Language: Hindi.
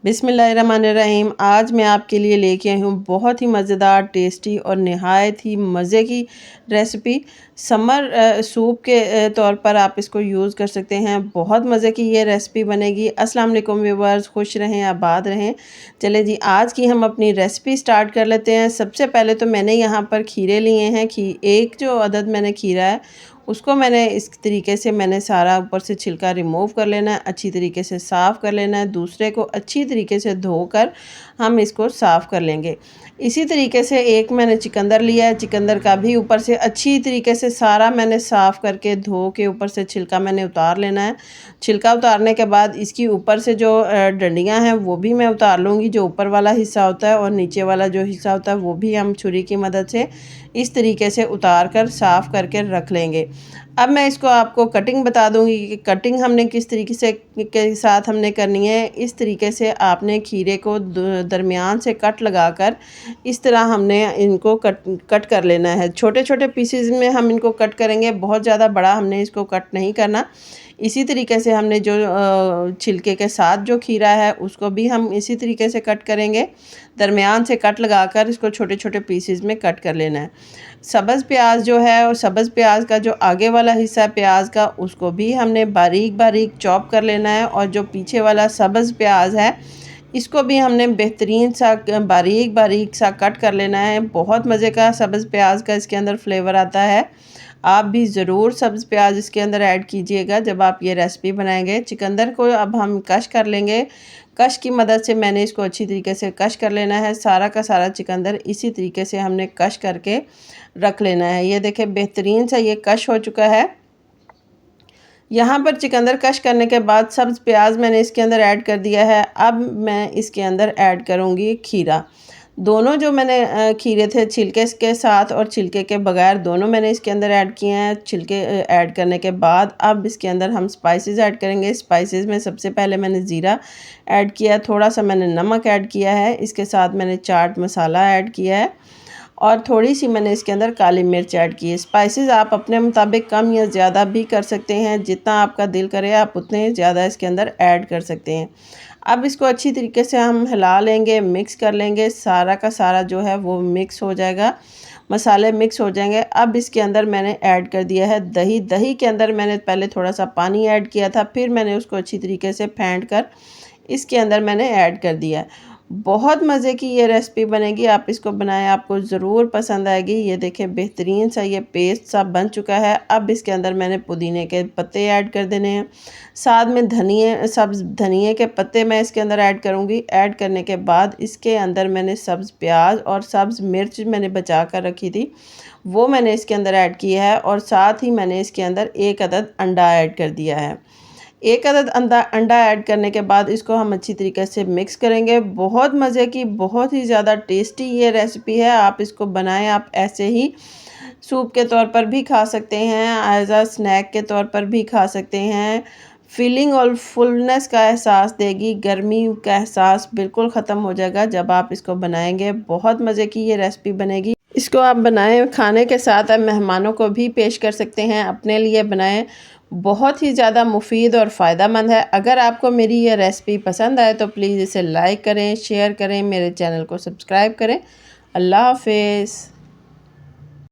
बिस्मिल्लाहिर्रहमानिर्रहीम। आज मैं आपके लिए लेके आई हूँ बहुत ही मज़ेदार, टेस्टी और नहायत ही मज़े की रेसिपी। समर सूप के तौर पर आप इसको यूज़ कर सकते हैं। बहुत मज़े की ये रेसिपी बनेगी। अस्सलाम वालेकुम व्यूअर्स, खुश रहें, आबाद रहें। चले जी, आज की हम अपनी रेसिपी स्टार्ट कर लेते हैं। सबसे पहले तो मैंने यहाँ पर खीरे लिए हैं। एक जो अदद मैंने खीरा है उसको मैंने इस तरीके से मैंने सारा ऊपर से छिलका रिमूव कर लेना है, अच्छी तरीके से साफ़ कर लेना है। दूसरे को अच्छी तरीके से धोकर हम इसको साफ़ कर लेंगे। इसी तरीके से एक मैंने चुकंदर लिया है, चुकंदर का भी ऊपर से अच्छी तरीके से सारा मैंने साफ़ करके धो के ऊपर से छिलका मैंने उतार लेना है। छिलका उतारने के बाद इसकी ऊपर से जो डंडियाँ हैं वो भी मैं उतार लूँगी, जो ऊपर वाला हिस्सा होता है, और नीचे वाला जो हिस्सा होता है वो भी हम छुरी की मदद से इस तरीके से उतार कर साफ़ करके रख लेंगे। अब मैं इसको आपको कटिंग बता दूंगी कि कटिंग हमने किस तरीके से के साथ हमने करनी है। इस तरीके से आपने खीरे को दरमियान से कट लगाकर इस तरह हमने इनको कट कर लेना है। छोटे छोटे पीसेस में हम इनको कट करेंगे, बहुत ज़्यादा बड़ा हमने इसको कट नहीं करना। इसी तरीके से हमने जो छिलके के साथ जो खीरा है उसको भी हम इसी तरीके से कट करेंगे। दरमियान से कट लगाकर इसको छोटे छोटे पीसेस में कट कर लेना है। सब्ज़ प्याज जो है, और सब्ज़ प्याज का जो आगे वाला हिस्सा है प्याज का, उसको भी हमने बारीक बारीक चॉप कर लेना है। और जो पीछे वाला सब्ज़ प्याज है इसको भी हमने बेहतरीन सा बारीक बारीक सा कट कर लेना है। बहुत मज़े का सब्ज़ प्याज का इसके अंदर फ्लेवर आता है। आप भी ज़रूर सब्ज़ प्याज इसके अंदर ऐड कीजिएगा जब आप ये रेसिपी बनाएंगे। चुकंदर को अब हम कश कर लेंगे। कश की मदद से मैंने इसको अच्छी तरीके से कश कर लेना है। सारा का सारा चुकंदर इसी तरीके से हमने कश करके रख लेना है। ये देखें, बेहतरीन सा ये कश हो चुका है। यहाँ पर चुकंदर कश करने के बाद सब्ज़ प्याज मैंने इसके अंदर ऐड कर दिया है। अब मैं इसके अंदर ऐड करूँगी खीरा। दोनों जो मैंने खीरे थे छिलके के साथ और छिलके के बगैर दोनों मैंने इसके अंदर ऐड किए हैं। छिलके ऐड करने के बाद अब इसके अंदर हम स्पाइसेस ऐड करेंगे। स्पाइसेस में सबसे पहले मैंने ज़ीरा ऐड किया, थोड़ा सा मैंने नमक ऐड किया है, इसके साथ मैंने चाट मसाला ऐड किया है और थोड़ी सी मैंने इसके अंदर काली मिर्च ऐड की है। स्पाइसेस आप अपने मुताबिक कम या ज़्यादा भी कर सकते हैं, जितना आपका दिल करे आप उतने ज़्यादा इसके अंदर ऐड कर सकते हैं। अब इसको अच्छी तरीके से हम हिला लेंगे, मिक्स कर लेंगे। सारा का सारा जो है वो मिक्स हो जाएगा, मसाले मिक्स हो जाएंगे। अब इसके अंदर मैंने ऐड कर दिया है दही। दही के अंदर मैंने पहले थोड़ा सा पानी ऐड किया था, फिर मैंने उसको अच्छी तरीके से फेंट कर इसके अंदर मैंने ऐड कर दिया है। बहुत मज़े की ये रेसिपी बनेगी, आप इसको बनाएं, आपको ज़रूर पसंद आएगी। ये देखें, बेहतरीन सा ये पेस्ट सा बन चुका है। अब इसके अंदर मैंने पुदीने के पत्ते ऐड कर देने हैं, साथ में सब्ज़ धनिए के पत्ते मैं इसके अंदर ऐड करूँगी। ऐड करने के बाद इसके अंदर मैंने सब्ज़ प्याज और सब्ज़ मिर्च मैंने बचा कर रखी थी वो मैंने इसके अंदर ऐड किया है, और साथ ही मैंने इसके अंदर एक अदद अंडा ऐड कर दिया है। एक अदद अंडा ऐड करने के बाद इसको हम अच्छी तरीके से मिक्स करेंगे। बहुत मज़े की, बहुत ही ज़्यादा टेस्टी ये रेसिपी है। आप इसको बनाएं, आप ऐसे ही सूप के तौर पर भी खा सकते हैं, एज अ स्नैक के तौर पर भी खा सकते हैं। फीलिंग और फुलनेस का एहसास देगी, गर्मी का एहसास बिल्कुल ख़त्म हो जाएगा जब आप इसको बनाएंगे। बहुत मज़े की ये रेसिपी बनेगी। इसको आप बनाएं, खाने के साथ आप मेहमानों को भी पेश कर सकते हैं, अपने लिए बनाएं। बहुत ही ज़्यादा मुफीद और फ़ायदेमंद है। अगर आपको मेरी ये रेसिपी पसंद आए तो प्लीज़ इसे लाइक करें, शेयर करें, मेरे चैनल को सब्सक्राइब करें। अल्लाह हाफ़िज़।